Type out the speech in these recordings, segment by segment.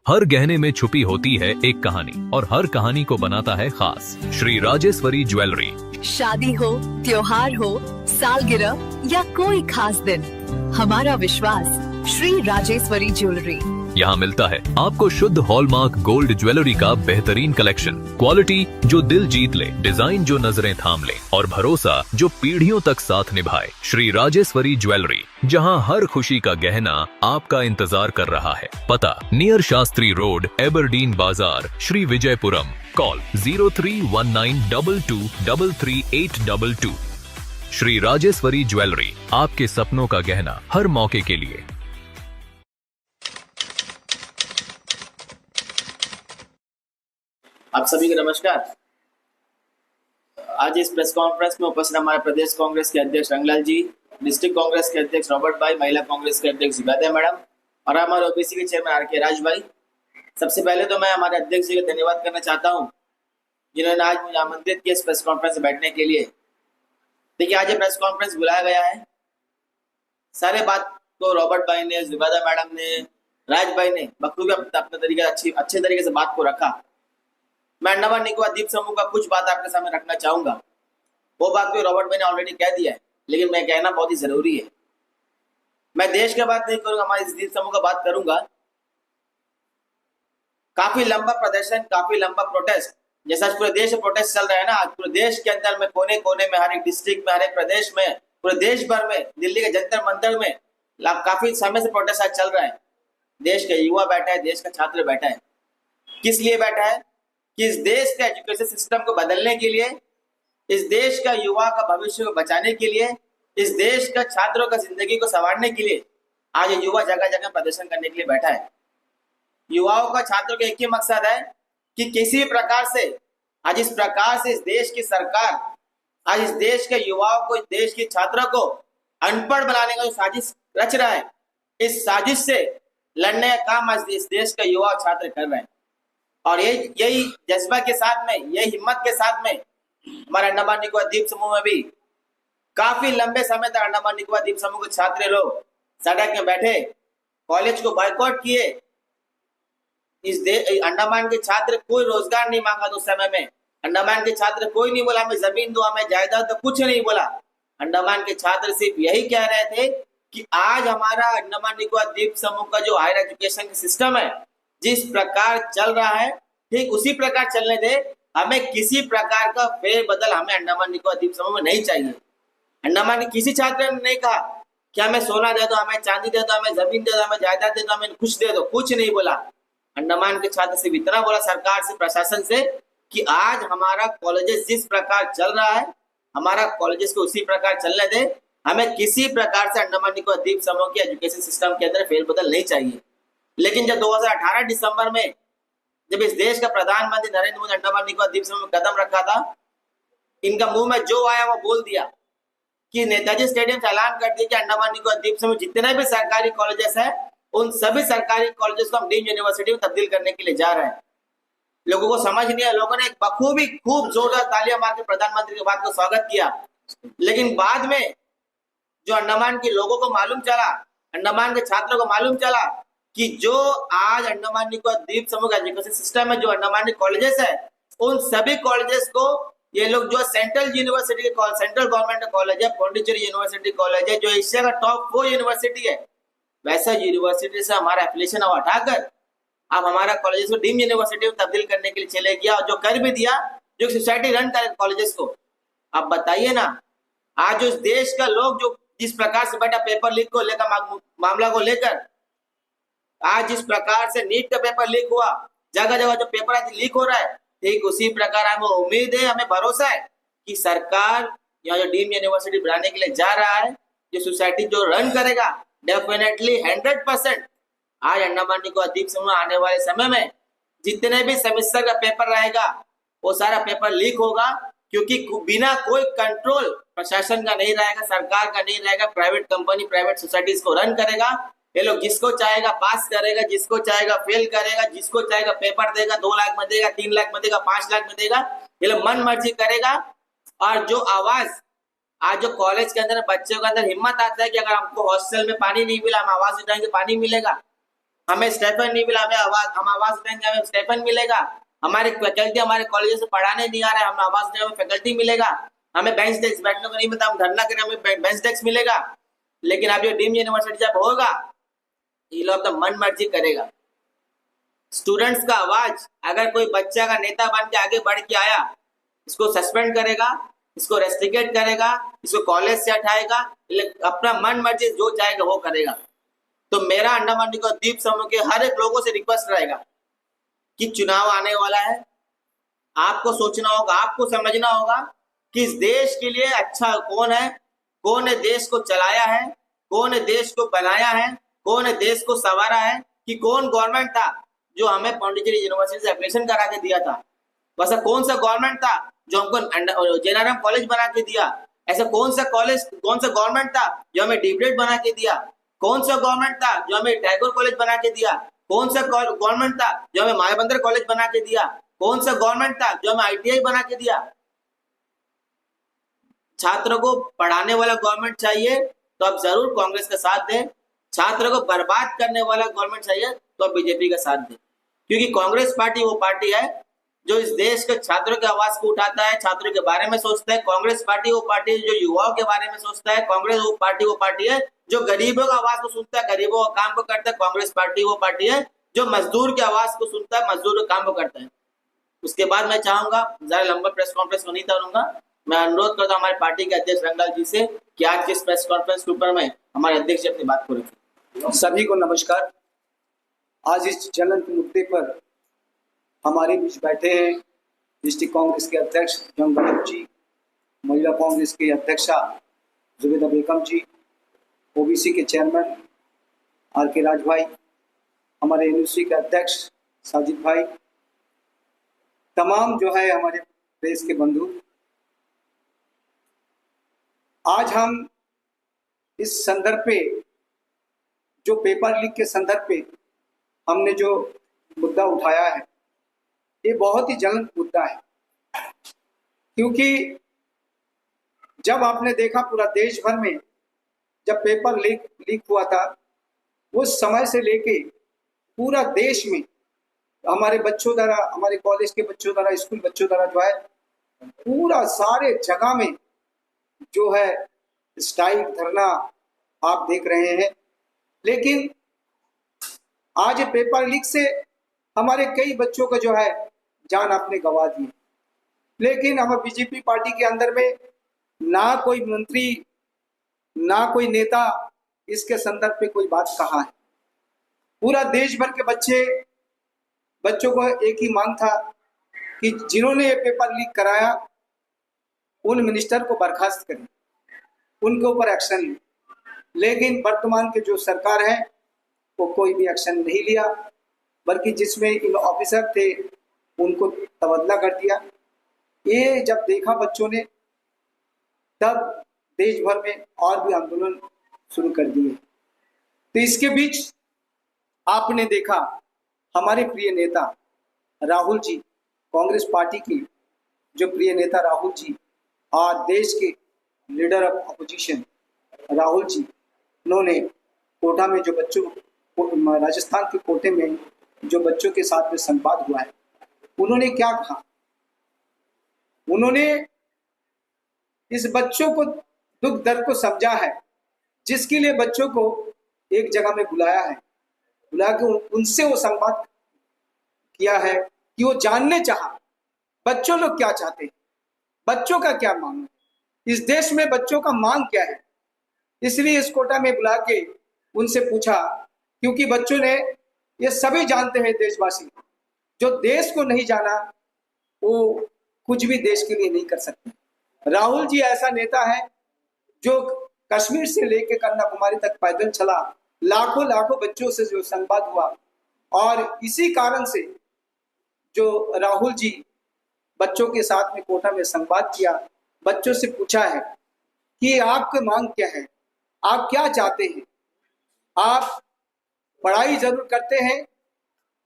हर गहने में छुपी होती है एक कहानी और हर कहानी को बनाता है खास। श्री राजेश्वरी ज्वेलरी। शादी हो, त्योहार हो, सालगिरह या कोई खास दिन, हमारा विश्वास श्री राजेश्वरी ज्वेलरी। यहाँ मिलता है आपको शुद्ध हॉलमार्क गोल्ड ज्वेलरी का बेहतरीन कलेक्शन, क्वालिटी जो दिल जीत ले, डिजाइन जो नजरें थाम ले और भरोसा जो पीढ़ियों तक साथ निभाए। श्री राजेश्वरी ज्वेलरी, जहाँ हर खुशी का गहना आपका इंतजार कर रहा है। पता नियर शास्त्री रोड, एबरडीन बाजार, श्री विजयपुरम। कॉल 031922333822। श्री राजेश्वरी ज्वेलरी, आपके सपनों का गहना हर मौके के लिए। आप सभी को नमस्कार। आज इस प्रेस कॉन्फ्रेंस में उपस्थित हमारे प्रदेश कांग्रेस के अध्यक्ष रंगलाल जी, डिस्ट्रिक्ट कांग्रेस के अध्यक्ष रॉबर्ट भाई, महिला कांग्रेस के अध्यक्ष जुबैदा मैडम और हमारे ओबीसी के चेयरमैन आर के राज भाई। सबसे पहले तो मैं हमारे अध्यक्ष जी का धन्यवाद करना चाहता हूं, जिन्होंने आज मुझे आमंत्रित किया इस प्रेस कॉन्फ्रेंस में बैठने के लिए। देखिए, आज ये प्रेस कॉन्फ्रेंस बुलाया गया है, सारे बात को रॉबर्ट भाई ने, जुबैदा मैडम ने, राज भाई ने बखूबी अपने तरीके अच्छे तरीके से बात को रखा। मैं अंडमान निकोबार द्वीप समूह का कुछ बात आपके सामने रखना चाहूंगा। वो बात को रॉबर्ट भाई ने ऑलरेडी कह दिया है, लेकिन मैं कहना बहुत ही जरूरी है। मैं देश की बात नहीं करूंगा, हमारे इस द्वीप समूह का बात करूंगा। काफी लंबा प्रदर्शन, काफी लंबा प्रोटेस्ट, जैसा पूरे देश में प्रोटेस्ट चल रहा है ना, आज पूरे देश के अंदर में, कोने कोने में, हर एक डिस्ट्रिक्ट में, हर एक प्रदेश में, पूरे देश भर में, दिल्ली के जंतर मंतर में काफी समय से प्रोटेस्ट आज चल रहा है। देश का युवा बैठा है, देश का छात्र बैठा है। किस लिए बैठा है? कि इस देश के एजुकेशन सिस्टम को बदलने के लिए, इस देश का युवा का भविष्य को बचाने के लिए, इस देश का छात्रों का जिंदगी को संवारने के लिए आज ये युवा जगह जगह प्रदर्शन करने के लिए बैठा है। युवाओं का, छात्रों का एक ही मकसद है कि किसी प्रकार से आज इस प्रकार से इस देश की सरकार आज इस देश के युवाओं को, इस देश के छात्रों को अनपढ़ बनाने का जो साजिश रच रहा है, इस साजिश से लड़ने का काम आज इस देश का युवा और छात्र कर रहे हैं। और यही जज्बा के साथ में, यही हिम्मत के साथ में हमारे अंडमान निकोबार द्वीप समूह में भी काफी लंबे समय तक अंडमान निकोबार द्वीप समूह के छात्र लोग सड़क में बैठे, कॉलेज को बायकॉट किए। अंडमान के छात्र कोई रोजगार नहीं मांगा उस समय में। अंडमान के छात्र कोई नहीं बोला हमें जमीन दो, हमें जायदाद दो, कुछ नहीं बोला। अंडमान के छात्र सिर्फ यही कह रहे थे कि आज हमारा अंडमान निकोबार द्वीप समूह का जो हायर एजुकेशन का सिस्टम है, जिस प्रकार चल रहा है, ठीक उसी प्रकार चलने दे। हमें किसी प्रकार का फेरबदल हमें अंडमान निकोबार द्वीप समूह में नहीं चाहिए। अंडमान के किसी छात्र ने नहीं कहा कि हमें सोना दे दो, हमें चांदी दे दो, हमें जमीन दे दो, हमें जायदाद दे दो, हमें कुछ दे दो, कुछ नहीं बोला। अंडमान के छात्र सिर्फ इतना बोला सरकार से, प्रशासन से, कि आज हमारा कॉलेजेस जिस प्रकार चल रहा है, हमारा कॉलेजेस को उसी प्रकार चलने दे। हमें किसी प्रकार से अंडमान निकोबार द्वीप समूह के एजुकेशन सिस्टम के अंदर फेरबदल नहीं चाहिए। लेकिन जब 2018 दिसंबर में जब इस देश का प्रधानमंत्री नरेंद्र मोदी अंडमान निकोबार द्वीप समूह में कदम रखा था, इनका मुंह में जो आया वो बोल दिया कि नेताजी स्टेडियम से ऐलान कर दिया कि अंडमान निकोबार द्वीप समूह जितने भी सरकारी कॉलेजेस हैं, उन सभी सरकारी कॉलेजेस को हम डीम्ड यूनिवर्सिटी में तब्दील करने के लिए जा रहे हैं। लोगों को समझ नहीं है, लोगों ने बखूबी खूब जोरदार तालियां मार के प्रधानमंत्री की बात को स्वागत किया। लेकिन बाद में जो अंडमान के लोगों को मालूम चला, अंडमान के छात्रों को मालूम चला कि जो आज अंडमान निकोबार द्वीप समूह का एजुकेशन सिस्टम है, जो अंडमान कॉलेजेस है, उन सभी कॉलेजेस को ये लोग जो सेंट्रल यूनिवर्सिटी के सेंट्रल गवर्नमेंट कॉलेज है, पौंडीचेरी यूनिवर्सिटी कॉलेज है, जो एशिया का टॉप 4 यूनिवर्सिटी है, वैसा यूनिवर्सिटी से हमारा एफिलिएशन अब हटाकर आप हमारा कॉलेजेस को डीम्ड यूनिवर्सिटी में तब्दील करने के लिए चले गया, और जो कर भी दिया, जो सोसाइटी रन करे कॉलेजेस को। आप बताइए ना, आज जो इस देश का लोग जो जिस प्रकार से बैठा पेपर लीक को लेकर, मामला को लेकर, आज जिस प्रकार से नीट का पेपर लीक हुआ, जगह जगह जो पेपर आज लीक हो रहा है, ठीक उसी प्रकार हमें उम्मीद है, हमें भरोसा है कि सरकार यहाँ जो डीम्ड यूनिवर्सिटी बनाने के लिए जा रहा है, जो सोसाइटी जो रन करेगा, डेफिनेटली 100% आज अंडमान निकोबार द्वीप समूह आने वाले समय में जितने भी सेमेस्टर का पेपर रहेगा, वो सारा पेपर लीक होगा, क्योंकि बिना कोई कंट्रोल प्रशासन का नहीं रहेगा, सरकार का नहीं रहेगा, प्राइवेट कंपनी, प्राइवेट सोसाइटीज को रन करेगा। ये लोग जिसको चाहेगा पास करेगा, जिसको चाहेगा फेल करेगा, जिसको चाहेगा पेपर देगा, 2 लाख में देगा, 3 लाख में देगा, 5 लाख में देगा, ये लोग मन मर्जी करेगा। और जो आवाज आज जो कॉलेज के अंदर बच्चों के अंदर हिम्मत आता है कि अगर हमको हॉस्टल में पानी नहीं मिला, हम आवाज उठाएंगे पानी मिलेगा, हमें स्टाइपेंड नहीं मिला, हम आवाज देंगे, हमें स्टाइपेंड मिलेगा। हमारे फैकल्टी हमारे कॉलेज से पढ़ाने नहीं आ रहा है, हम आवाज देंगे, हमें फैकल्टी मिलेगा। हमें बेंच डेस्क बैठने को नहीं मिलता, हम धरना करें, हमें बेंच डेस्क मिलेगा। लेकिन अब ये डीम्ड यूनिवर्सिटी जब होगा, ये लोग तो मन मर्जी करेगा। स्टूडेंट्स का आवाज, अगर कोई बच्चा का नेता बन के आगे बढ़ के आया, इसको सस्पेंड करेगा, इसको रेस्ट्रिकेट करेगा, इसको कॉलेज से हटाएगा, अपना मन मर्जी जो चाहेगा वो करेगा। तो मेरा अंडमान निकोबार द्वीप समूह के हर एक लोगों से रिक्वेस्ट रहेगा कि चुनाव आने वाला है, आपको सोचना होगा, आपको समझना होगा कि इस देश के लिए अच्छा कौन है, कौन ने देश को चलाया है, कौन ने देश को बनाया है, कौन ने देश को संवारा है, कि कौन गवर्नमेंट था जो हमें पौंडीचेरी यूनिवर्सिटी से एप्लीकेशन करा के दिया था। वैसा कौन सा गवर्नमेंट था जो हमको जेएनआरएम कॉलेज बना के दिया। ऐसा कौन सा गवर्नमेंट था जो हमें डीब्रेड बना के दिया। कौन सा गवर्नमेंट था जो हमें टैगोर कॉलेज बना के दिया। कौन सा गवर्नमेंट था जो हमें मायाबंदर कॉलेज बना के दिया। कौन सा गवर्नमेंट था जो हमें आईटीआई बना के दिया। छात्रों को पढ़ाने वाला गवर्नमेंट चाहिए तो आप जरूर कांग्रेस का साथ दें। छात्रों को बर्बाद करने वाला गवर्नमेंट चाहिए तो आप बीजेपी का साथ दें, क्योंकि कांग्रेस पार्टी वो पार्टी है जो इस देश के छात्रों के आवाज को उठाता है, छात्रों के बारे में सोचता है। कांग्रेस पार्टी वो पार्टी है जो युवाओं के बारे में सोचता है। कांग्रेस वो पार्टी है जो गरीबों का आवाज को सुनता है, गरीबों का काम को करता है। कांग्रेस पार्टी वो पार्टी है जो मजदूर की आवाज को सुनता है, मजदूर के काम को करता है। उसके बाद मैं चाहूंगा, ज्यादा लंबा प्रेस कॉन्फ्रेंस को नहीं करूंगा, मैं अनुरोध करता हूँ हमारे पार्टी के अध्यक्ष रंगाल जी से कि आज के इस प्रेस कॉन्फ्रेंस के ऊपर में हमारे अध्यक्ष अपनी बात को रखें। सभी को नमस्कार। आज इस ज्वलंत मुद्दे पर हमारे बीच बैठे हैं डिस्ट्रिक्ट कांग्रेस के अध्यक्ष जंग बहादुर जी, महिला कांग्रेस के अध्यक्षा जुबेदा बेगम जी, ओबीसी के चेयरमैन आर के राज भाई, हमारे यूनिवर्सिटी के अध्यक्ष साजिद भाई, तमाम जो है हमारे प्रेस के बंधु। आज हम इस संदर्भ पे, जो पेपर लीक के संदर्भ पे हमने जो मुद्दा उठाया है, ये बहुत ही ज्वलंत मुद्दा है। क्योंकि जब आपने देखा पूरा देश भर में जब पेपर लीक हुआ था, उस समय से लेके पूरा देश में हमारे बच्चों द्वारा, हमारे कॉलेज के बच्चों द्वारा, स्कूल बच्चों द्वारा जो है पूरा सारे जगह में जो है स्ट्राइक, धरना आप देख रहे हैं। लेकिन आज पेपर लीक से हमारे कई बच्चों को जो है जान आपने गंवा दी। लेकिन हमारे बीजेपी पार्टी के अंदर में ना कोई मंत्री, ना कोई नेता इसके संदर्भ पे कोई बात कहा है। पूरा देश भर के बच्चों को एक ही मांग था कि जिन्होंने ये पेपर लीक कराया उन मिनिस्टर को बर्खास्त करें, उनके ऊपर एक्शन लें। लेकिन वर्तमान के जो सरकार है वो कोई भी एक्शन नहीं लिया, बल्कि जिसमें इन ऑफिसर थे उनको तबादला कर दिया। ये जब देखा बच्चों ने, तब देश भर में और भी आंदोलन शुरू कर दिए। तो इसके बीच आपने देखा हमारे प्रिय नेता राहुल जी, कांग्रेस पार्टी के जो प्रिय नेता राहुल जी, आज देश के leader of opposition Rahul ji, उन्होंने कोटा में जो बच्चों, राजस्थान के कोटे में जो बच्चों के साथ में संवाद हुआ है, उन्होंने क्या कहा? उन्होंने इस बच्चों को दुख दर्द को समझा है, जिसके लिए बच्चों को एक जगह में बुलाया है, बुला के उनसे वो संवाद किया है कि वो जानने चाहा बच्चों लोग क्या चाहते हैं, बच्चों का क्या मांग है, इस देश में बच्चों का मांग क्या है। इसलिए इस कोटा में बुला के उनसे पूछा, क्योंकि बच्चों ने, ये सभी जानते हैं देशवासी, जो देश को नहीं जाना वो कुछ भी देश के लिए नहीं कर सकते। राहुल जी ऐसा नेता है जो कश्मीर से लेकर कन्याकुमारी तक पैदल चला, लाखों लाखों बच्चों से जो संवाद हुआ, और इसी कारण से जो राहुल जी बच्चों के साथ में कोटा में संवाद किया, बच्चों से पूछा है कि आपकी मांग क्या है, आप क्या चाहते हैं, आप पढ़ाई जरूर करते हैं,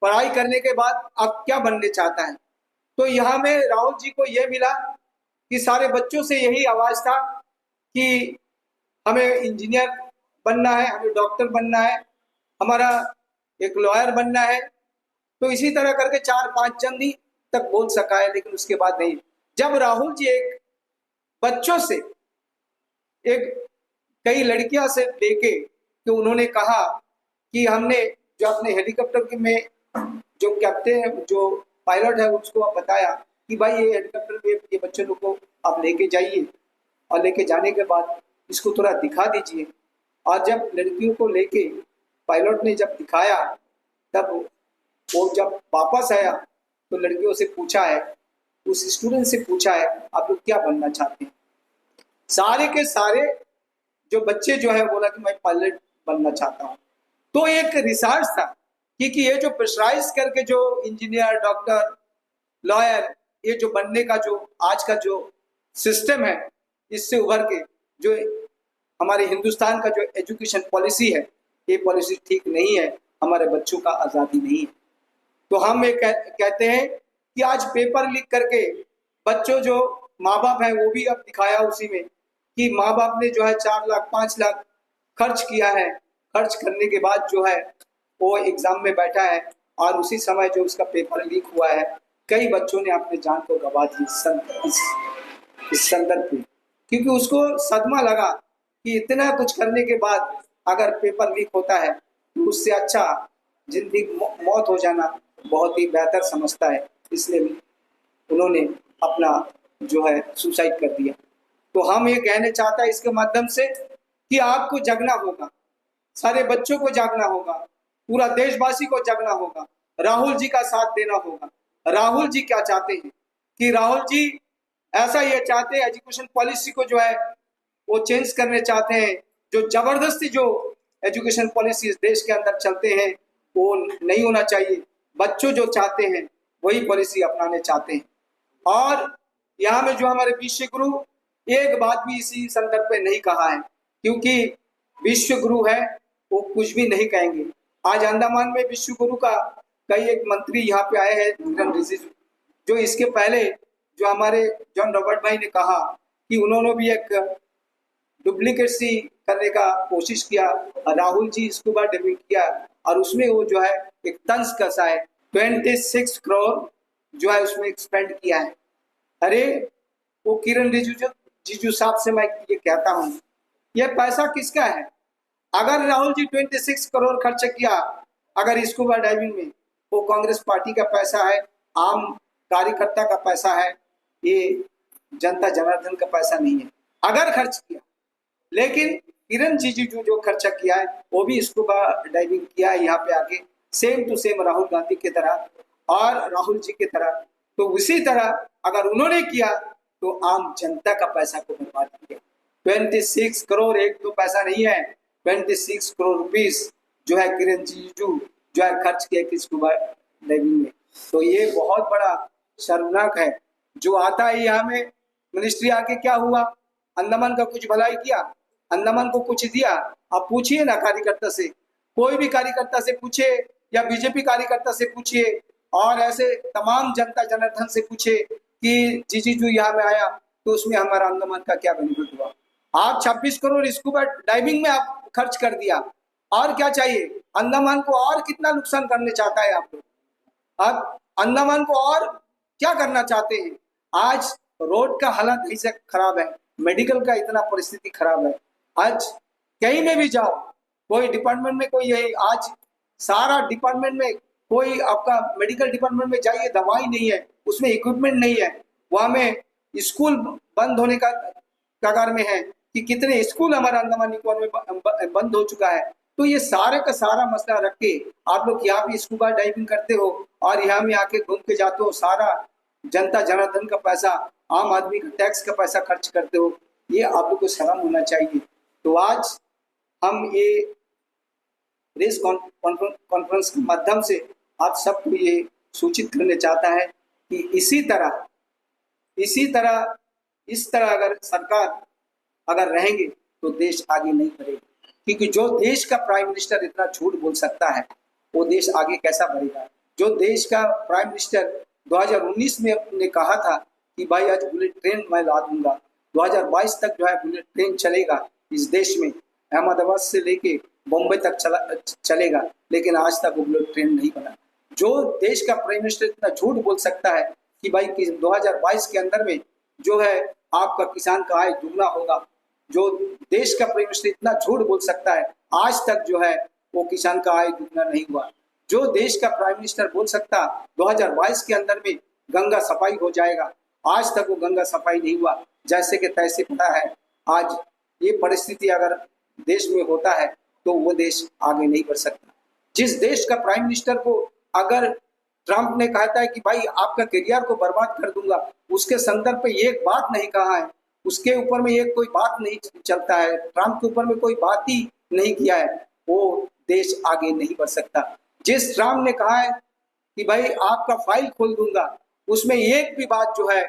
पढ़ाई करने के बाद आप क्या बनने चाहता है। तो यहाँ में राहुल जी को यह मिला कि सारे बच्चों से यही आवाज था कि हमें इंजीनियर बनना है, हमें डॉक्टर बनना है, हमारा एक लॉयर बनना है, तो इसी तरह करके 4-5 जन ही तक बोल सका है, लेकिन उसके बाद नहीं। जब राहुल जी एक बच्चों से, एक कई लड़कियां से लेके, तो उन्होंने कहा कि हमने जो अपने हेलीकॉप्टर में जो कैप्टन, जो पायलट है, उसको आप बताया कि भाई ये हेलीकॉप्टर में ये बच्चों लोग को आप लेके जाइए, और लेके जाने के बाद इसको थोड़ा दिखा दीजिए। और जब लड़कियों को लेके पायलट ने जब दिखाया, तब वो जब वापस आया तो लड़कियों से पूछा है, उस स्टूडेंट से पूछा है, आप लोग क्या बनना चाहते हैं? सारे के सारे जो बच्चे जो है बोला कि मैं पायलट बनना चाहता हूँ। तो एक रिसर्च था कि ये जो प्रेशराइज करके जो इंजीनियर, डॉक्टर, लॉयर, ये जो बनने का जो आज का जो सिस्टम है, इससे उभर के जो हमारे हिंदुस्तान का जो एजुकेशन पॉलिसी है, ये पॉलिसी ठीक नहीं है, हमारे बच्चों का आज़ादी नहीं है। तो हम ये कहते हैं कि आज पेपर लीक करके बच्चों, जो माँ बाप है, वो भी अब दिखाया उसी में कि माँ बाप ने जो है 4 लाख 5 लाख खर्च किया है। खर्च करने के बाद जो है वो एग्जाम में बैठा है, और उसी समय जो उसका पेपर लीक हुआ है, कई बच्चों ने अपने जान को गंवा दी इस संदर्भ में, क्योंकि उसको सदमा लगा कि इतना कुछ करने के बाद अगर पेपर लीक होता है तो उससे अच्छा जिंदगी मौत हो जाना बहुत ही बेहतर समझता है। इसलिए उन्होंने अपना जो है सुसाइड कर दिया। तो हम ये कहने चाहता है इसके माध्यम से कि आपको जगना होगा, सारे बच्चों को जागना होगा, पूरा देशवासी को जगना होगा, राहुल जी का साथ देना होगा। राहुल जी क्या चाहते हैं कि राहुल जी ऐसा ये चाहते हैं, एजुकेशन पॉलिसी को जो है वो चेंज करने चाहते हैं। जो जबरदस्ती जो एजुकेशन पॉलिसी इस देश के अंदर चलते हैं वो नहीं होना चाहिए। बच्चों जो चाहते हैं वही पॉलिसी अपनाने चाहते हैं। और यहाँ में जो हमारे विश्व गुरु, एक बात भी इसी संदर्भ पे नहीं कहा है, क्योंकि विश्व गुरु है वो कुछ भी नहीं कहेंगे। आज अंडमान में विश्व गुरु का कई एक मंत्री यहाँ पे आए हैं, किरण रिजिजू, जो इसके पहले जो हमारे जॉन रॉबर्ट भाई ने कहा कि उन्होंने भी एक डुप्लीकेसी करने का कोशिश किया, राहुल जी स्कूबा डाइविंग किया, और उसमें वो जो है एक तंज कसा है, 26 करोड़ जो है उसमें स्पेंड किया है। अरे वो किरण रिजिजू साहब से मैं ये कहता हूँ, ये पैसा किसका है? अगर राहुल जी 26 करोड़ खर्च किया अगर स्कूबा डाइविंग में, वो कांग्रेस पार्टी का पैसा है, आम कार्यकर्ता का पैसा है, ये जनता जनार्दन का पैसा नहीं है। अगर खर्च किया, लेकिन किरण रिजिजू जो खर्चा किया है वो भी स्कूबा डाइविंग किया है यहाँ पे आके, same to same Rahul Gandhi की तरह और राहुल जी की तरह। तो उसी तरह अगर उन्होंने किया तो आम जनता का पैसा को बर्बाद किया। 26 करोड़ एक तो पैसा नहीं है, 26 करोड़ रुपीस जो है किरण रिजिजू जो है खर्च किया स्कूबा डाइविंग में। तो ये बहुत बड़ा शर्मनाक है। जो आता है यहाँ में मिनिस्ट्री आके क्या हुआ, अंडमान का कुछ भलाई किया, अंडमान को कुछ दिया? आप पूछिए ना कार्यकर्ता से, कोई भी कार्यकर्ता से पूछे या बीजेपी कार्यकर्ता से पूछिए, और ऐसे तमाम जनता जनार्दन से पूछे कि रिजिजू यहाँ में आया तो उसमें हमारा अंडमान का क्या बेनिफिट हुआ। आप 26 करोड़ स्कूबा डाइविंग में आप खर्च कर दिया, और क्या चाहिए? अंडमान को और कितना नुकसान करने चाहता है आप लोग? आप अंडमान को और क्या करना चाहते हैं? आज रोड का हालत ऐसे खराब है, मेडिकल का इतना परिस्थिति खराब है। आज कहीं में भी जाओ, कोई डिपार्टमेंट में कोई यही, आज सारा डिपार्टमेंट में कोई आपका मेडिकल डिपार्टमेंट में जाइए, दवाई नहीं है, उसमें इक्विपमेंट नहीं है। वहां में स्कूल बंद होने का कगार में है कि कितने स्कूल हमारा अंडमान निकोबार में बंद हो चुका है। तो ये सारे का सारा मसला रख के आप लोग यहाँ भी स्कूबा डाइविंग करते हो और यहाँ में आके घूम के जाते हो, सारा जनता जनार्दन का पैसा, आम आदमी का टैक्स का पैसा खर्च करते हो। ये आप लोग को शर्म होना चाहिए। तो आज हम ये प्रेस कॉन्फ्रेंस के माध्यम से आप सबको ये सूचित करने चाहता है कि इसी तरह इस तरह अगर सरकार अगर रहेंगे तो देश आगे नहीं बढ़ेगा। क्योंकि जो देश का प्राइम मिनिस्टर इतना झूठ बोल सकता है वो देश आगे कैसा बढ़ेगा? जो देश का प्राइम मिनिस्टर 2019 में ने कहा था कि भाई आज बुलेट ट्रेन मैं ला दूंगा, 2022 तक जो है बुलेट ट्रेन चलेगा इस देश में, अहमदाबाद से लेके बॉम्बे तक चलेगा, लेकिन आज तक वो बुलेट ट्रेन नहीं बना। जो देश का प्राइम मिनिस्टर इतना झूठ बोल सकता है कि भाई 2022 के अंदर में जो है आपका किसान का आय दुगना होगा, जो देश का प्राइम मिनिस्टर इतना झूठ बोल सकता है, आज तक जो है वो किसान का आय दुगना नहीं हुआ। जो देश का प्राइम मिनिस्टर बोल सकता 2022 के अंदर में गंगा सफाई हो जाएगा, आज तक वो गंगा सफाई नहीं हुआ। जैसे कि तैसे पता है, आज ये परिस्थिति अगर देश में होता है तो वो देश आगे नहीं बढ़ सकता। जिस देश का प्राइम मिनिस्टर को अगर ट्रंप ने कहता है कि भाई आपका करियर को बर्बाद कर दूंगा, उसके संदर्भ पे एक बात नहीं कहा है, उसके ऊपर में एक कोई बात नहीं चलता है, ट्रंप के ऊपर में कोई बात ही नहीं किया है, वो देश आगे नहीं बढ़ सकता। जिस ट्रंप ने कहा है कि भाई आपका फाइल खोल दूंगा, उसमें एक भी बात जो है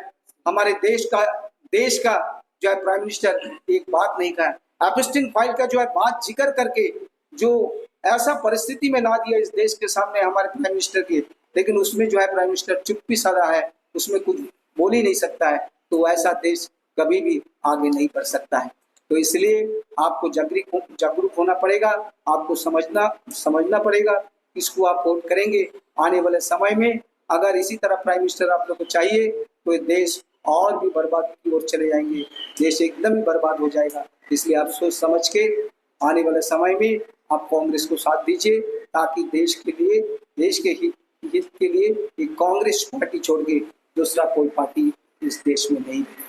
हमारे देश का जो है प्राइम मिनिस्टर एक बात नहीं कहा। एपस्टीन फाइल का जो है बात जिक्र करके जो ऐसा परिस्थिति में ला दिया इस देश के सामने हमारे प्राइम मिनिस्टर के, लेकिन उसमें जो है प्राइम मिनिस्टर चुप्पी साधा है, उसमें कुछ बोल ही नहीं सकता है, तो ऐसा देश कभी भी आगे नहीं बढ़ सकता है। तो इसलिए आपको जागरूक होना पड़ेगा, आपको समझना पड़ेगा, इसको आप वोट करेंगे। आने वाले समय में अगर इसी तरह प्राइम मिनिस्टर आप लोग को चाहिए तो ये देश और भी बर्बाद की ओर चले जाएंगे, देश एकदम ही बर्बाद हो जाएगा। इसलिए आप सोच समझ के आने वाले समय में आप कांग्रेस को साथ दीजिए, ताकि देश के हित के लिए एक कांग्रेस पार्टी छोड़ के दूसरा कोई पार्टी इस देश में नहीं है।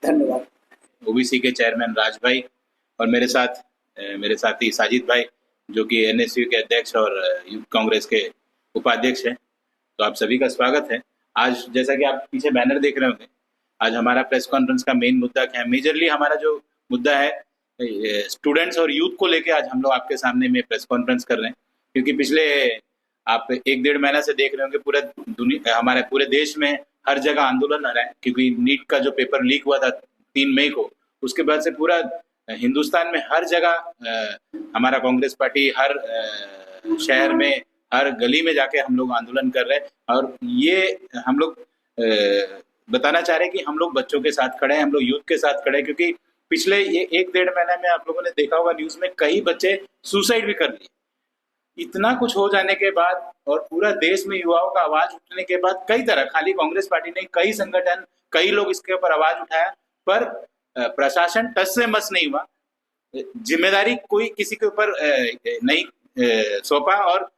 धन्यवाद। ओबीसी के चेयरमैन राज भाई और मेरे साथी साजिद भाई जो कि एनएसयू के अध्यक्ष और यूथ कांग्रेस के उपाध्यक्ष हैं, तो आप सभी का स्वागत है। आज जैसा कि आप पीछे बैनर देख रहे होंगे, आज हमारा प्रेस कॉन्फ्रेंस का मेन मुद्दा क्या है, मेजरली हमारा जो मुद्दा है स्टूडेंट्स और यूथ को लेके आज हम लोग आपके सामने में प्रेस कॉन्फ्रेंस कर रहे हैं। क्योंकि पिछले आप 1-1.5 महीना से देख रहे होंगे हमारे पूरे देश में हर जगह आंदोलन हो रहा है, क्योंकि नीट का जो पेपर लीक हुआ था 3 मई को, उसके बाद से पूरा हिंदुस्तान में हर जगह हमारा कांग्रेस पार्टी हर शहर में हर गली में जाके हम लोग आंदोलन कर रहे हैं। और ये हम लोग बताना चाह रहे हैं कि हम लोग बच्चों के साथ खड़े हैं, हम लोग यूथ के साथ खड़े हैं, क्योंकि पिछले ये 1-1.5 महीने में आप लोगों ने देखा होगा न्यूज में कई बच्चे सुसाइड भी कर लिए। इतना कुछ हो जाने के बाद और पूरा देश में युवाओं का आवाज उठने के बाद कई तरह, खाली कांग्रेस पार्टी नहीं, कई संगठन, कई लोग इसके ऊपर आवाज उठाया, पर प्रशासन टच से मस नहीं हुआ। जिम्मेदारी कोई किसी के ऊपर नहीं सौंपा और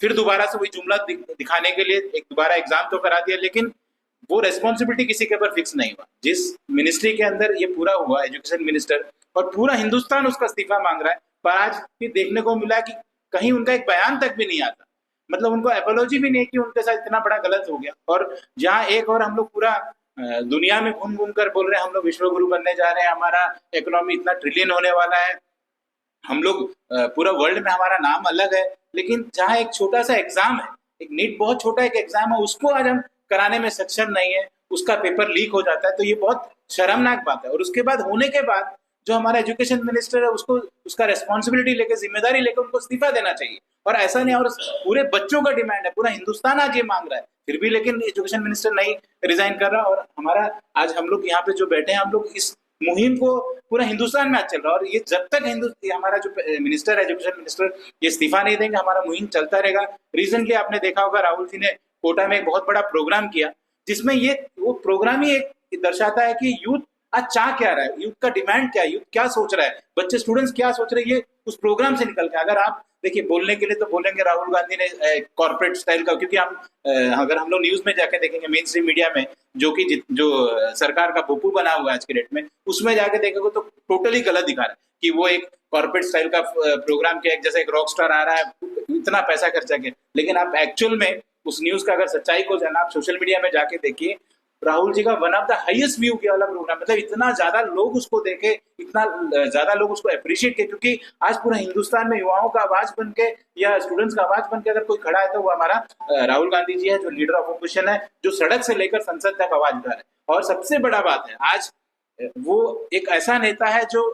फिर दोबारा से वही जुमला दिखाने के लिए एक दोबारा एग्जाम तो करा दिया, लेकिन वो रेस्पॉन्सिबिलिटी किसी के ऊपर फिक्स नहीं हुआ। जिस मिनिस्ट्री के अंदर ये पूरा हुआ, एजुकेशन मिनिस्टर, और पूरा हिंदुस्तान उसका इस्तीफा मांग रहा है, पर आज भी देखने को मिला कि कहीं उनका एक बयान तक भी नहीं आता, मतलब उनको एपोलॉजी भी नहीं कि उनके साथ इतना बड़ा गलत हो गया। और जहाँ एक और हम लोग पूरा दुनिया में घूम घूम कर बोल रहे हैं हम लोग विश्व गुरु बनने जा रहे हैं, हमारा इकोनॉमी इतना ट्रिलियन होने वाला है, हम लोग पूरा वर्ल्ड में हमारा नाम अलग है, लेकिन जहाँ एक छोटा सा एग्जाम है, एक नीट बहुत छोटा एक एग्जाम है, उसको आज हम कराने में सक्षम नहीं है, उसका पेपर लीक हो जाता है, तो ये बहुत शर्मनाक बात है। और उसके बाद होने के बाद जो हमारा एजुकेशन मिनिस्टर है उसको उसका रेस्पॉन्सिबिलिटी लेकर, जिम्मेदारी लेकर उनको इस्तीफा देना चाहिए। और ऐसा नहीं, और पूरे बच्चों का डिमांड है, पूरा हिंदुस्तान आज ये मांग रहा है, फिर भी लेकिन एजुकेशन मिनिस्टर नहीं रिजाइन कर रहा। और हमारा आज हम लोग यहाँ पे जो बैठे हैं, हम लोग इस मुहिम को पूरा हिंदुस्तान में आज चल रहा है, और ये जब तक हमारा जो मिनिस्टर है, एजुकेशन मिनिस्टर, ये इस्तीफा नहीं देंगे, हमारा मुहिम चलता रहेगा। रिसेंटली आपने देखा होगा राहुल जी ने कोटा में एक बहुत बड़ा प्रोग्राम किया, जिसमें वो प्रोग्राम ही एक दर्शाता है कि यूथ आज चाह क्या रहा है, यूथ का डिमांड क्या है, यूथ क्या सोच रहा है, बच्चे स्टूडेंट्स क्या सोच रहे हैं, ये उस प्रोग्राम से निकल के। अगर आप देखिए, बोलने के लिए तो बोलेंगे राहुल गांधी ने कॉर्पोरेट स्टाइल का, क्योंकि अगर हम लोग न्यूज में जाके देखेंगे, मेन स्ट्रीम मीडिया में जो सरकार का पोपू बना हुआ है आज के डेट में, उसमें जाके देखेंगे तो टोटली गलत दिखा रहा है कि वो एक कॉर्पोरेट स्टाइल का प्रोग्राम किया, जैसे एक रॉक स्टार आ रहा है, इतना पैसा खर्चा किया। लेकिन आप एक्चुअल में उस न्यूज का अगर सच्चाई को जाना, आप सोशल मीडिया में जाके देखिए, राहुल जी का one of the highest view किया वाला प्रोग्राम, मतलब इतना ज्यादा लोग उसको देखे, इतना ज्यादा लोग उसको अप्रिशिएट किए, क्योंकि आज पूरा हिंदुस्तान में युवाओं का आवाज बन के या स्टूडेंट्स का आवाज बन के अगर कोई खड़ा है तो वो हमारा राहुल गांधी जी है, जो लीडर ऑफ ऑपोजिशन है, जो सड़क से लेकर संसद तक आवाज उठा रहे हैं। और सबसे बड़ा बात है, आज वो एक ऐसा नेता है जो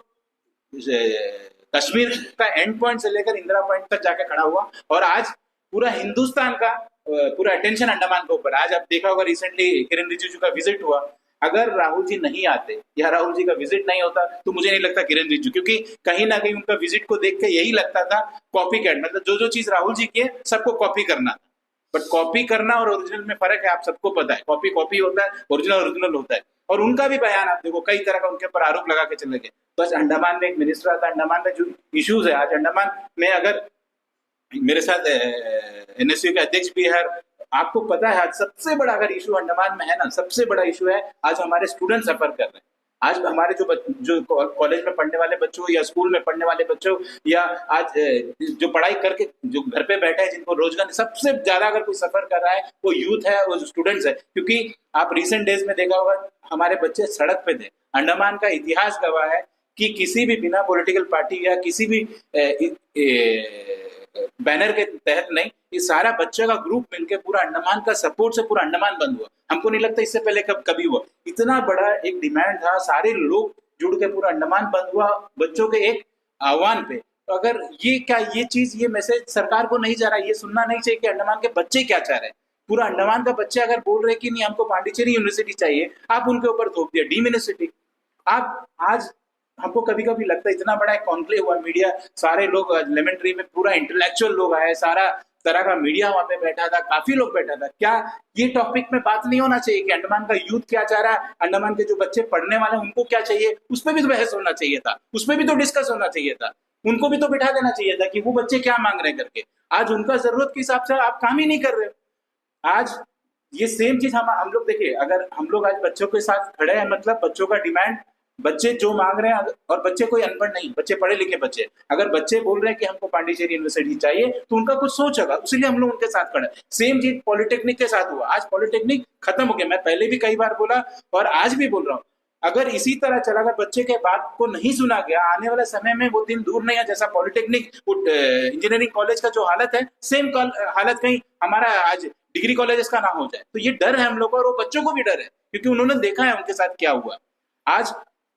कश्मीर का एंड पॉइंट से लेकर इंदिरा पॉइंट तक जाकर खड़ा हुआ, और आज पूरा हिंदुस्तान का पूरा अटेंशन अंडमान के ऊपर। आज आप देखा होगा, रिसेंटली किरण रिजिजू का विजिट हुआ, अगर राहुल जी नहीं आते या राहुल जी का विजिट नहीं होता तो मुझे नहीं लगता किरण रिजिजू, क्योंकि कहीं ना कहीं उनका विजिट को देख के यही लगता था कॉपी कैट, मतलब जो जो चीज राहुल जी की है सबको कॉपी करना था। बट कॉपी करना और ओरिजिनल में फर्क है, आप सबको पता है। कॉपी कॉपी होता है, ओरिजिनल ओरिजिनल होता है। और उनका भी बयान आप देखो, कई तरह का उनके ऊपर आरोप लगा के चले गए। बस अंडमान में एक मिनिस्टर आता है, अंडमान में जो इश्यूज है, आज अंडमान में अगर मेरे साथ एनएसयू के अध्यक्ष भी है, आपको पता है आज सबसे बड़ा अगर इशू अंडमान में है ना, सबसे बड़ा इशू है आज हमारे स्टूडेंट सफर कर रहे हैं। आज हमारे जो कॉलेज में पढ़ने वाले बच्चों या स्कूल में पढ़ने वाले बच्चों या आज जो पढ़ाई करके जो घर पे बैठे हैं, जिनको रोजगार, सबसे ज्यादा अगर कोई सफर कर रहा है वो यूथ है, वो स्टूडेंट्स है। क्योंकि आप रिसेंट डेज में देखा होगा हमारे बच्चे सड़क पे थे। अंडमान का इतिहास गवाह है कि किसी भी बिना पॉलिटिकल पार्टी या किसी भी बैनर के तहत नहीं, ये सारा बच्चों का ग्रुप मिलकर पूरा अंडमान का सपोर्ट से पूरा अंडमान बंद हुआ। हमको नहीं लगता इससे पहले कभी हुआ। इतना बड़ा एक डिमांड था, सारे लोग जुड़ के पूरा अंडमान बंद हुआ बच्चों के एक आह्वान पे। तो अगर ये चीज, ये मैसेज सरकार को नहीं जा रहा है, ये सुनना नहीं चाहिए कि अंडमान के बच्चे क्या चाह रहे हैं। पूरा अंडमान का बच्चे अगर बोल रहे कि नहीं हमको पांडिचेरी यूनिवर्सिटी चाहिए, आप उनके ऊपर थोप दिया डीम यूनिवर्सिटी। आप आज हमको कभी कभी लगता है इतना बड़ा एक कॉन्क्लेव हुआ, मीडिया सारे लोग, लेमन ट्री में पूरा इंटेलेक्चुअल लोग आए, सारा तरह का मीडिया वहां पे बैठा था, काफी लोग बैठा था। क्या ये टॉपिक में बात नहीं होना चाहिए कि अंडमान का यूथ क्या चाह रहा है, अंडमान के जो बच्चे पढ़ने वाले उनको क्या चाहिए, उस पर भी तो बहस होना चाहिए था, उसमें भी तो डिस्कस होना चाहिए था, उनको भी तो बिठा देना चाहिए था कि वो बच्चे क्या मांग रहे हैं करके। आज उनका जरूरत के हिसाब से आप काम ही नहीं कर रहे हो। आज ये सेम चीज हम लोग देखिए, अगर हम लोग आज बच्चों के साथ खड़े हैं, मतलब बच्चों का डिमांड, बच्चे जो मांग रहे हैं, और बच्चे कोई अनपढ़ नहीं, बच्चे पढ़े लिखे बच्चे, अगर बच्चे बोल रहे हैं कि हमको पांडिचेरी यूनिवर्सिटी चाहिए तो उनका कुछ सोच होगा, इसलिए हम लोग उनके साथ खड़े। सेम चीज पॉलिटेक्निक के साथ हुआ। आज पॉलिटेक्निक खत्म हो गया। मैं पहले भी कई बार बोला और आज भी बोल रहा हूँ, अगर इसी तरह चला, अगर बच्चे के बात को नहीं सुना गया, आने वाले समय में वो दिन दूर नहीं है जैसा पॉलिटेक्निक इंजीनियरिंग कॉलेज का जो हालत है, सेम हालत कहीं हमारा आज डिग्री कॉलेज का ना हो जाए। तो ये डर है हम लोग को, और वो बच्चों को भी डर है, क्योंकि उन्होंने देखा है उनके साथ क्या हुआ। आज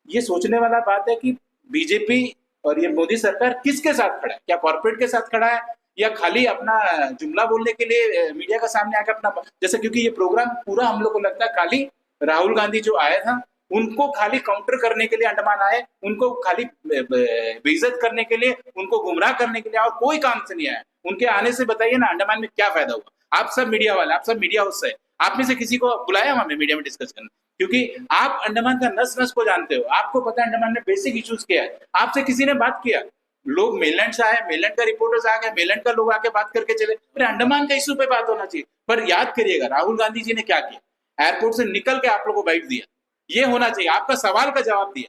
ये सोचने वाला बात है कि बीजेपी और ये मोदी सरकार किसके साथ खड़ा है? क्या कॉर्पोरेट के साथ खड़ा है, या खाली अपना जुमला बोलने के लिए मीडिया का सामने आकर अपना, जैसे क्योंकि ये प्रोग्राम पूरा हम लोग को लगता है खाली राहुल गांधी जो आया था उनको खाली काउंटर करने के लिए अंडमान आए, उनको खाली बेइज्जत करने के लिए, उनको गुमराह करने के लिए, और कोई काम से नहीं आया। उनके आने से बताइए ना अंडमान में क्या फायदा हुआ। आप सब मीडिया वाले, आप सब मीडिया हाउस से, आप में से किसी को बुलाया हमें मीडिया में डिस्कस करने? क्योंकि आप अंडमान का नस नस को जानते हो, आपको पता है अंडमान में बेसिक इश्यूज क्या है। आपसे किसी ने बात किया? लोग मेलैंड से आए, मेलैंड का रिपोर्टर्स आ गए, मेलैंड का लोग आके बात करके चले। अरे अंडमान का इश्यू पे बात होना चाहिए। पर याद करिएगा राहुल गांधी जी ने क्या किया, एयरपोर्ट से निकल के आप लोग को बाइट दिया। ये होना चाहिए, आपका सवाल का जवाब दिया।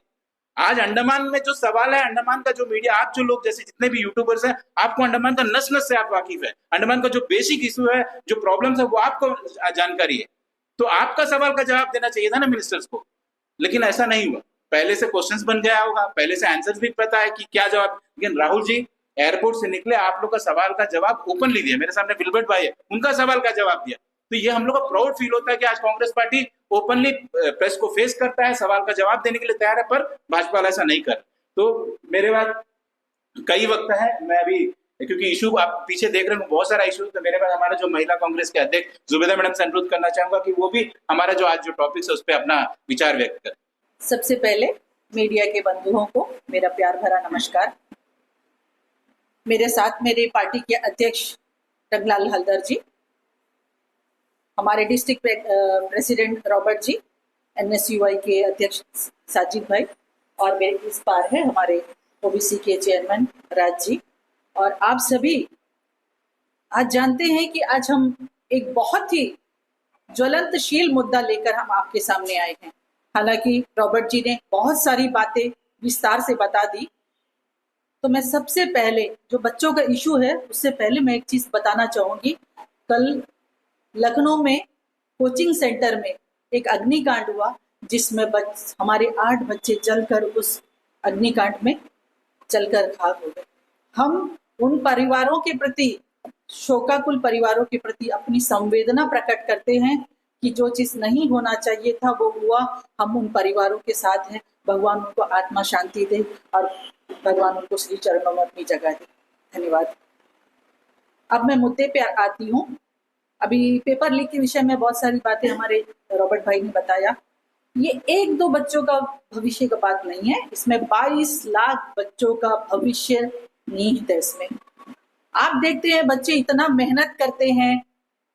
आज अंडमान में जो सवाल है, अंडमान का जो मीडिया, आप जो लोग जैसे जितने भी यूट्यूबर्स हैं, आपको अंडमान का नस नस से आप वाकिफ है। अंडमान का जो बेसिक इशू है, जो प्रॉब्लम्स है, वो आपको जानकारी है। तो आपका सवाल का जवाब देना चाहिए था ना मिनिस्टर्स को, लेकिन ऐसा नहीं हुआ। पहले से क्वेश्चंस बन गया होगा, पहले से आंसर्स भी पता है कि क्या जवाब, लेकिन राहुल जी एयरपोर्ट से निकले, आप लोग का सवाल का जवाब ओपनली दिया। मेरे सामने विल्बर्ट भाई है, उनका सवाल का जवाब दिया। तो ये हम लोग को प्राउड फील होता है कि आज कांग्रेस पार्टी ओपनली प्रेस को फेस करता है, सवाल का जवाब देने के लिए तैयार है, पर भाजपा वाला ऐसा नहीं कर। तो मेरे बाद कई वक्त है, मैं अभी क्योंकि इशू आप पीछे देख रहे हो बहुत सारा इशू, तो मेरे बाद हमारा जो महिला कांग्रेस के अध्यक्ष जुबेदा मैडम से अनुरोध करना चाहूंगा कि वो भी हमारा जो आज जो टॉपिक है उस पर अपना विचार व्यक्त करें। सबसे पहले मीडिया के बंधुओं को मेरा प्यार भरा नमस्कार। मेरे साथ मेरे पार्टी के अध्यक्ष रंगलाल हलदर जी, हमारे डिस्ट्रिक्ट प्रेसिडेंट रॉबर्ट जी, NSUI के अध्यक्ष साजिद भाई, और मेरे इस पार है हमारे ओबीसी के चेयरमैन राज जी, और आप सभी आज जानते हैं कि आज हम एक बहुत ही ज्वलंतशील मुद्दा लेकर हम आपके सामने आए हैं। हालांकि रॉबर्ट जी ने बहुत सारी बातें विस्तार से बता दी, तो मैं सबसे पहले जो बच्चों का इशू है उससे पहले मैं एक चीज बताना चाहूंगी। कल लखनऊ में कोचिंग सेंटर में एक अग्निकांड हुआ, जिसमें हमारे 8 बच्चे जलकर उस अग्निकांड में जलकर खाक हो गए। हम उन परिवारों के प्रति, शोकाकुल परिवारों के प्रति अपनी संवेदना प्रकट करते हैं कि जो चीज नहीं होना चाहिए था वो हुआ। हम उन परिवारों के साथ हैं। भगवान उनको आत्मा शांति दे और भगवान उनको श्री चरणों में अपनी जगह दे। धन्यवाद। अब मैं मुद्दे पे आती हूँ। अभी पेपर लीक के विषय में बहुत सारी बातें हमारे रॉबर्ट भाई ने बताया। ये एक दो बच्चों का भविष्य का बात नहीं है, इसमें 22 लाख बच्चों का भविष्य निहित है। इसमें आप देखते हैं बच्चे इतना मेहनत करते हैं,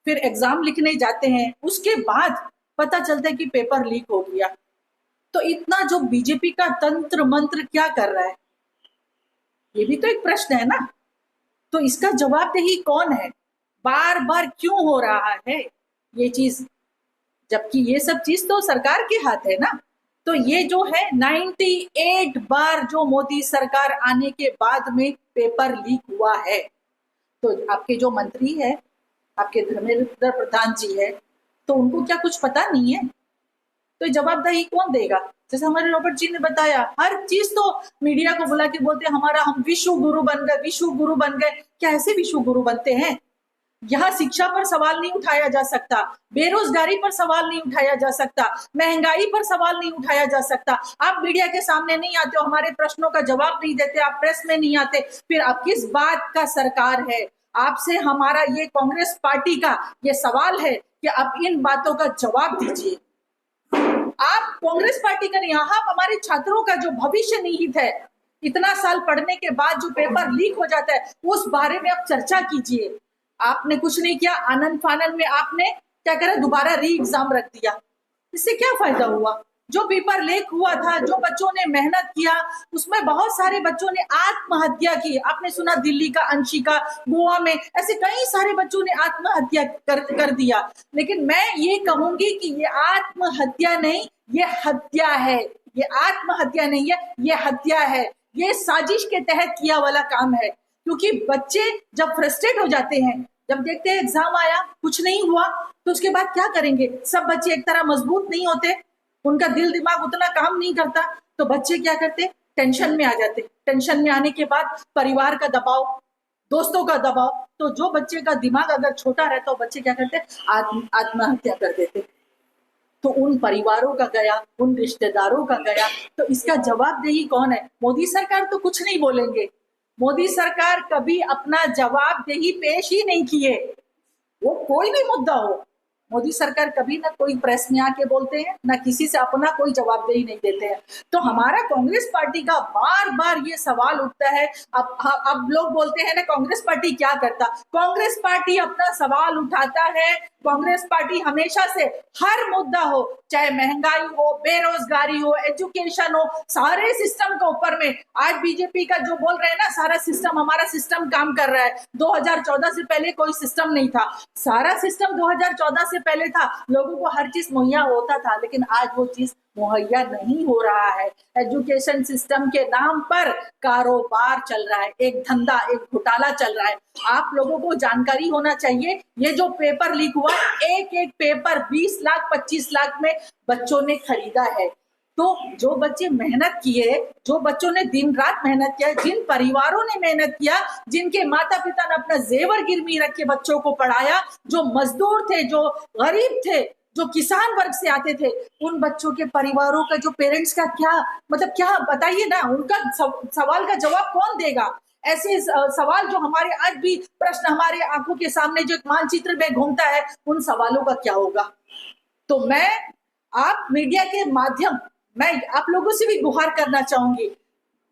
फिर एग्जाम लिखने जाते हैं, उसके बाद पता चलता है कि पेपर लीक हो गया। तो इतना जो बीजेपी का तंत्र मंत्र क्या कर रहा है, ये भी तो एक प्रश्न है ना। तो इसका जवाबदेही कौन है, बार बार क्यों हो रहा है ये चीज, जबकि ये सब चीज तो सरकार के हाथ है ना। तो ये जो है 98 बार जो मोदी सरकार आने के बाद में पेपर लीक हुआ है। तो आपके जो मंत्री है, आपके धर्मेंद्र प्रधान जी है, तो उनको क्या कुछ पता नहीं है? तो जवाबदेही कौन देगा? जैसे हमारे रॉबर्ट जी ने बताया, हर चीज तो मीडिया को बुला के बोलते हैं हमारा हम विश्व गुरु बन गए, विश्व गुरु बन गए। क्या ऐसे विश्व गुरु बनते हैं? यहाँ शिक्षा पर सवाल नहीं उठाया जा सकता, बेरोजगारी पर सवाल नहीं उठाया जा सकता, महंगाई पर सवाल नहीं उठाया जा सकता। आप मीडिया के सामने नहीं आते हो, हमारे प्रश्नों का जवाब नहीं देते, आप प्रेस में नहीं आते, फिर आप किस बात का सरकार है? आपसे हमारा ये कांग्रेस पार्टी का ये सवाल है कि आप इन बातों का जवाब दीजिए। आप कांग्रेस पार्टी का नहीं, आप हमारे छात्रों का जो भविष्य निहित है, इतना साल पढ़ने के बाद जो पेपर लीक हो जाता है, उस बारे में आप चर्चा कीजिए। आपने कुछ नहीं किया, आनंद फानन में आपने क्या करा, दोबारा री एग्जाम रख दिया। इससे क्या फायदा हुआ? जो पेपर लीक हुआ था, जो बच्चों ने मेहनत किया, उसमें बहुत सारे बच्चों ने आत्महत्या की। आपने सुना दिल्ली का अंशिका, गोवा में ऐसे कई सारे बच्चों ने आत्महत्या कर दिया। लेकिन मैं ये कहूंगी कि ये आत्महत्या नहीं, ये हत्या है। ये आत्महत्या नहीं है, ये हत्या है। ये साजिश के तहत किया वाला काम है। क्योंकि बच्चे जब फ्रस्ट्रेट हो जाते हैं, जब देखते हैं एग्जाम आया कुछ नहीं हुआ, तो उसके बाद क्या करेंगे? सब बच्चे एक तरह मजबूत नहीं होते, उनका दिल दिमाग उतना काम नहीं करता, तो बच्चे क्या करते? टेंशन में आ जाते। टेंशन में आने के बाद परिवार का दबाव, दोस्तों का दबाव, तो जो बच्चे का दिमाग अगर छोटा रहता है, बच्चे क्या करते? आत्महत्या कर देते। तो उन परिवारों का गया, उन रिश्तेदारों का गया। तो इसका जवाबदेही कौन है? मोदी सरकार तो कुछ नहीं बोलेंगे। मोदी सरकार कभी अपना जवाबदेही पेश ही नहीं किए। वो कोई भी मुद्दा हो, मोदी सरकार कभी ना कोई प्रेस में आके बोलते हैं, ना किसी से अपना कोई जवाबदेही नहीं देते हैं। तो हमारा कांग्रेस पार्टी का बार बार ये सवाल उठता है। अब लोग बोलते हैं ना कांग्रेस पार्टी क्या करता? कांग्रेस पार्टी अपना सवाल उठाता है। कांग्रेस पार्टी हमेशा से हर मुद्दा हो, चाहे महंगाई हो, बेरोजगारी हो, एजुकेशन हो, सारे सिस्टम के ऊपर में। आज बीजेपी का जो बोल रहे हैं ना, सारा सिस्टम, हमारा सिस्टम काम कर रहा है। 2014 से पहले कोई सिस्टम नहीं था, सारा सिस्टम 2014 से पहले था। लोगों को हर चीज मुहैया होता था, लेकिन आज वो चीज मुहैया नहीं हो रहा है। एजुकेशन सिस्टम के नाम पर कारोबार चल रहा है, एक धंधा, एक घोटाला चल रहा है। आप लोगों को जानकारी होना चाहिए, ये जो पेपर लीक हुआ, एक एक पेपर 20 लाख 25 लाख में बच्चों ने खरीदा है। तो जो बच्चे मेहनत किए, जो बच्चों ने दिन रात मेहनत किया, जिन परिवारों ने मेहनत किया, जिनके माता पिता ने अपना जेवर गिरवी रख के बच्चों को पढ़ाया, जो मजदूर थे, जो गरीब थे, जो किसान वर्ग से आते थे, उन बच्चों के परिवारों का, जो पेरेंट्स का क्या मतलब, क्या बताइए ना, उनका सवाल का जवाब कौन देगा? ऐसे सवाल जो हमारे आज भी प्रश्न हमारे आंखों के सामने जो मानचित्र में घूमता है, उन सवालों का क्या होगा? तो मैं आप मीडिया के माध्यम, मैं आप लोगों से भी गुहार करना चाहूंगी।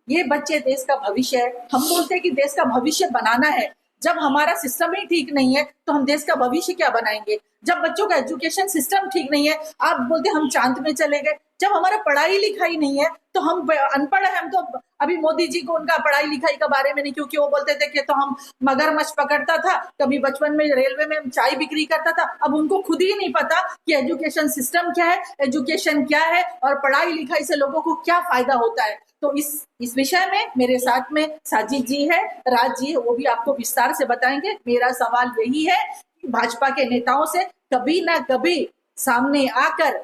ये बच्चे देश का भविष्य है। हम बोलते हैं कि देश का भविष्य बनाना है। जब हमारा सिस्टम ही ठीक नहीं है, तो हम देश का भविष्य क्या बनाएंगे? जब बच्चों का एजुकेशन सिस्टम ठीक नहीं है, आप बोलते हम चांद में चले गए। जब हमारा पढ़ाई लिखाई नहीं है, तो हम अनपढ़ है। हम तो अभी मोदी जी को उनका पढ़ाई लिखाई के बारे में नहीं, क्योंकि वो बोलते थे कि तो हम मगरमच्छ पकड़ता था, कभी बचपन में रेलवे में चाय बिक्री करता था। अब उनको खुद ही नहीं पता कि एजुकेशन सिस्टम क्या है, एजुकेशन क्या है, और पढ़ाई लिखाई से लोगों को क्या फायदा होता है। तो इस विषय में मेरे साथ में साजिद जी है, राज जी है, वो भी आपको विस्तार से बताएंगे। मेरा सवाल यही है कि भाजपा के नेताओं से कभी ना कभी सामने आकर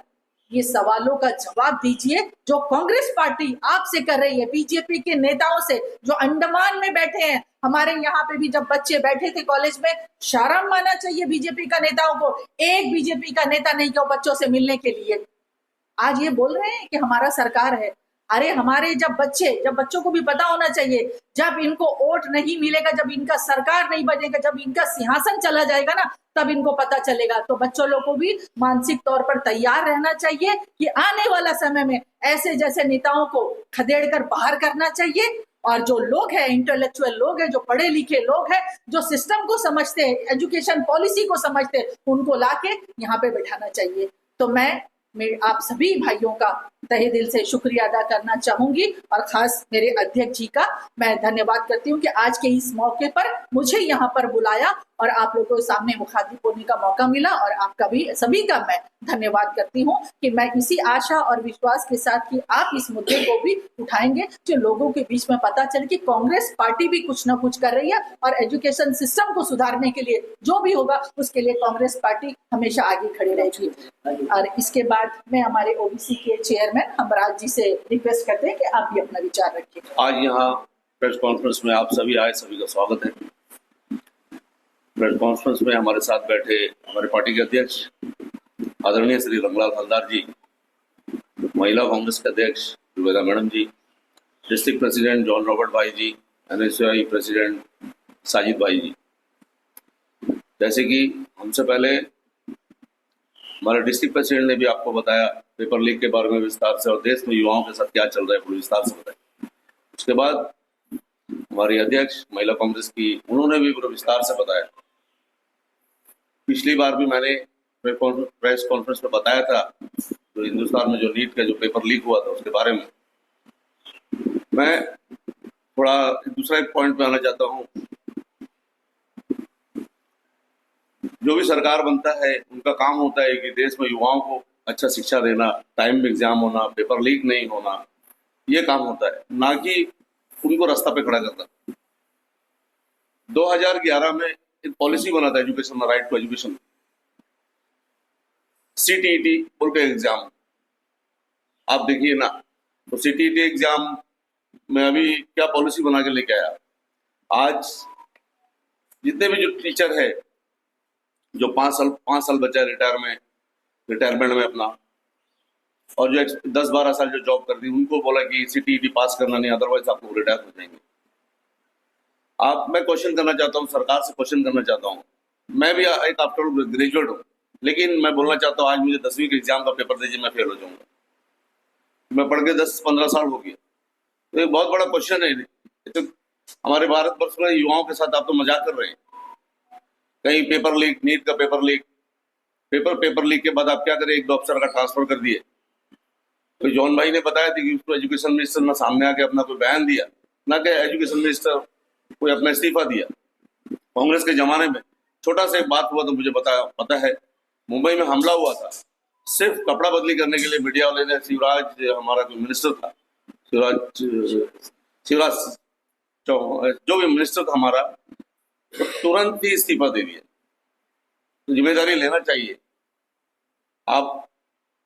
ये सवालों का जवाब दीजिए, जो कांग्रेस पार्टी आपसे कर रही है, बीजेपी के नेताओं से, जो अंडमान में बैठे हैं। हमारे यहाँ पे भी जब बच्चे बैठे थे कॉलेज में, शर्म माना चाहिए बीजेपी का नेताओं को। एक बीजेपी का नेता नहीं गया बच्चों से मिलने के लिए। आज ये बोल रहे हैं कि हमारा सरकार है। अरे हमारे जब बच्चों को भी पता होना चाहिए, जब इनको वोट नहीं मिलेगा, जब इनका सरकार नहीं बनेगा, जब इनका सिंहासन चला जाएगा ना, तब इनको पता चलेगा। तो बच्चों लोग को भी मानसिक तौर पर तैयार रहना चाहिए कि आने वाला समय में ऐसे जैसे नेताओं को खदेड़ कर बाहर करना चाहिए, और जो लोग हैं, इंटेलेक्चुअल लोग हैं, जो पढ़े लिखे लोग हैं, जो सिस्टम को समझते हैं, एजुकेशन पॉलिसी को समझते हैं, उनको लाके यहाँ पे बैठाना चाहिए। तो मैं आप सभी भाइयों का तहे दिल से शुक्रिया अदा करना चाहूंगी, और खास मेरे अध्यक्ष जी का मैं धन्यवाद करती हूँ कि आज के इस मौके पर मुझे यहाँ पर बुलाया और आप लोगों के सामने मुखातिब होने का मौका मिला, और आपका भी सभी का मैं धन्यवाद करती हूँ कि मैं इसी आशा और विश्वास के साथ कि आप इस मुद्दे को भी उठाएंगे, जो लोगों के बीच में पता चले कि कांग्रेस पार्टी भी कुछ ना कुछ कर रही है, और एजुकेशन सिस्टम को सुधारने के लिए जो भी होगा उसके लिए कांग्रेस पार्टी हमेशा आगे खड़ी रहेगी। और इसके बाद मैं हमारे ओबीसी के चेयरमैन हमराज जी से रिक्वेस्ट करते हैं कि आप भी अपना विचार रखिए। आज यहाँ प्रेस कॉन्फ्रेंस में आप सभी आए, सभी का स्वागत है। प्रेस कॉन्फ्रेंस में हमारे साथ बैठे हमारे पार्टी के अध्यक्ष आदरणीय श्री रंगलाल हलदार जी, महिला कांग्रेस के अध्यक्ष जुबेदा मैडम जी, डिस्ट्रिक्ट प्रेसिडेंट जॉन रॉबर्ट भाई जी, एनएसयूआई प्रेसिडेंट साजिद भाई जी। जैसे कि हमसे पहले हमारे डिस्ट्रिक्ट प्रेसिडेंट ने भी आपको बताया पेपर लीक के बारे में विस्तार से, और देश में युवाओं के साथ क्या चल रहा है पूरी विस्तार से बताया। उसके बाद हमारी अध्यक्ष महिला कांग्रेस की, उन्होंने भी पूरा विस्तार से बताया। पिछली बार भी मैंने प्रेस कॉन्फ्रेंस में बताया था, जो हिंदुस्तान में जो नीट का जो पेपर लीक हुआ था उसके बारे में। मैं थोड़ा दूसरा एक पॉइंट पे आना चाहता हूँ। जो भी सरकार बनता है उनका काम होता है कि देश में युवाओं को अच्छा शिक्षा देना, टाइम में एग्जाम होना, पेपर लीक नहीं होना, ये काम होता है, ना कि उनको रास्ता पे खड़ा करना। 2011 में एक पॉलिसी बना था एजुकेशन में, राइट टू एजुकेशन, सीटीईटी बोल के एग्जाम। आप देखिए ना, तो सीटीईटी एग्जाम में अभी क्या पॉलिसी बना के लेके आया। आज जितने भी जो टीचर है, जो 5 साल बचा रिटायरमेंट में अपना, और जो 10-12 साल जो जॉब कर दी, उनको बोला कि सीटीईटी पास करना नहीं, अदरवाइज आप लोग रिटायर हो जाएंगे। मैं क्वेश्चन करना चाहता हूँ, सरकार से क्वेश्चन करना चाहता हूँ। मैं भी एक आफ्टर ग्रेजुएट हूँ, लेकिन मैं बोलना चाहता हूँ आज मुझे 10वीं के एग्जाम का पेपर दीजिए, मैं फेल हो जाऊंगा। मैं पढ़ के 10-15 साल हो गया। तो एक बहुत बड़ा क्वेश्चन है। तो हमारे भारतवर्ष में युवाओं के साथ आप तो मजाक कर रहे हैं। कहीं पेपर लीक, नीट का पेपर लीक, पेपर लीक के बाद आप क्या करें, एक दो अफसर का ट्रांसफर कर दिए। तो जॉन भाई ने बताया था कि उसको एजुकेशन मिनिस्टर ने सामने आके अपना कोई बयान दिया, ना कि एजुकेशन मिनिस्टर कोई अपना इस्तीफा दिया। कांग्रेस के जमाने में छोटा सा एक बात हुआ तो मुझे पता है, मुंबई में हमला हुआ था, सिर्फ कपड़ा बदली करने के लिए मीडिया वाले ने शिवराज, हमारा कोई मिनिस्टर था, शिवराज जो भी मिनिस्टर था हमारा, तो तुरंत ही इस्तीफा दे दिया। तो जिम्मेदारी लेना चाहिए। आप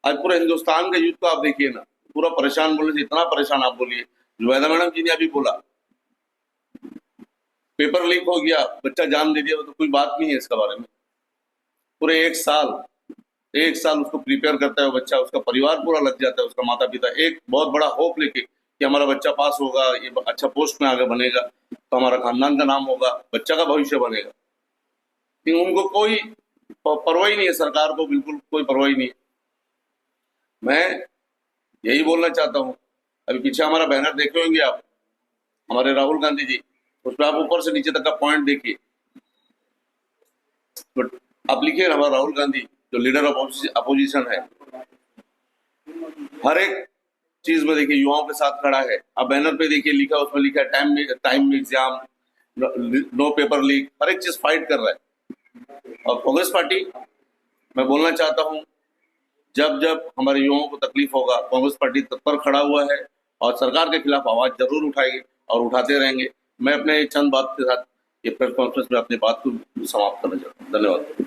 आज पूरे हिंदुस्तान के यूथ को आप देखिए ना, पूरा परेशान, बोले इतना परेशान आप बोलिए। जुबैदा मैडम जी ने अभी बोला पेपर लीक हो गया, बच्चा जान दे दिया, तो कोई बात नहीं है इसका बारे में। पूरे एक साल उसको प्रिपेयर करता है बच्चा, उसका परिवार पूरा लग जाता है, उसका माता पिता एक बहुत बड़ा होप लेके कि हमारा बच्चा पास होगा, ये अच्छा पोस्ट में आगे बनेगा, तो हमारा खानदान का नाम होगा, बच्चा का भविष्य बनेगा। लेकिन उनको कोई परवाह नहीं है, सरकार को बिल्कुल कोई परवाह नहीं है। मैं यही बोलना चाहता हूँ, अभी पीछे हमारा बैनर देखे होंगे आप, हमारे राहुल गांधी जी, उसमें आप ऊपर से नीचे तक का पॉइंट देखिए। आप लिखिए हमारा राहुल गांधी जो लीडर ऑफ अपोजिशन है, हर एक चीज में देखिए युवाओं के साथ खड़ा है। आप बैनर पे देखिए लिखा, उसमें लिखा है टाइम में एग्जाम, नो पेपर लीक, हर एक चीज फाइट कर रहा है। और कांग्रेस पार्टी, मैं बोलना चाहता हूँ, जब हमारे युवाओं को तकलीफ होगा, कांग्रेस पार्टी तत्पर खड़ा हुआ है और सरकार के खिलाफ आवाज जरूर उठाएगी और उठाते रहेंगे। मैं अपने चंद बात के साथ ये प्रेस कॉन्फ्रेंस में अपनी बात को समाप्त करना चाहता हूँ। धन्यवाद।